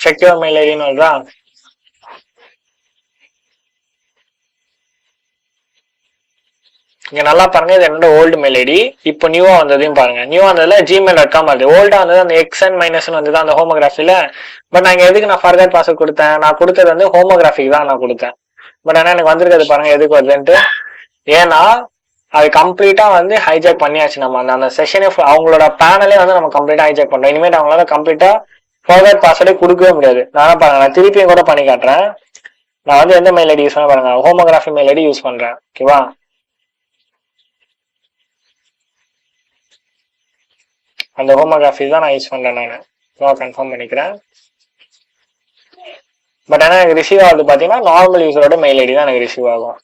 Secure mail ஐடின்னு வருதா? இங்க நல்லா பாருங்க, இது என்னோட ஓல்டு மெயில் ஐடி. இப்போ நியூவா வந்ததையும் பாருங்க. நியூவா வந்ததுல gmail.com வருது. ஓல்டா வந்தது அந்த எக்ஸ்என் மைனஸ் வந்தது அந்த ஹோமோகிராஃபில. பட் நான் எதுக்கு நான் ஃபர்கட் பாஸ்வேர்ட் கொடுத்தேன்? நான் கொடுத்தது வந்து ஹோமோகிராஃபிக்கு தான் நான் கொடுத்தேன். பட் ஆனா எனக்கு வந்திருக்கிறது பாருங்க எதுக்கு வருதுன்ட்டு. ஏன்னா அது கம்ப்ளீட்டா வந்து ஹைஜாக் பண்ணியாச்சு. நம்ம அந்த செஷனே அவங்களோட பேனலே வந்து நம்ம கம்ப்ளீட்டா ஹைஜாக் பண்றோம். இனிமேல் அவங்களால கம்ப்ளீட்டா ஃபர்கட் பாஸ்வேர்டே கொடுக்கவே முடியாது. நான் பாருங்க, நான் திருப்பியும் கூட பண்ணி காட்டுறேன். நான் வந்து எந்த மெயில் ஐடி யூஸ் பண்ண பாருங்க, ஹோமோகிராஃபி மெயில் ஐடி யூஸ் பண்றேன். ஓகேவா? அந்த ஹோமோகிராஃபி தான் நான் யூஸ் பண்றேன். நான் கன்ஃபார்ம் பண்ணிக்கிறேன். பட் ஆனால் எனக்கு ரிசீவ் ஆகுது பார்த்தீங்கன்னா நார்மல் யூஸரோட மெயில் ஐடி தான் எனக்கு ரிசீவ் ஆகும்.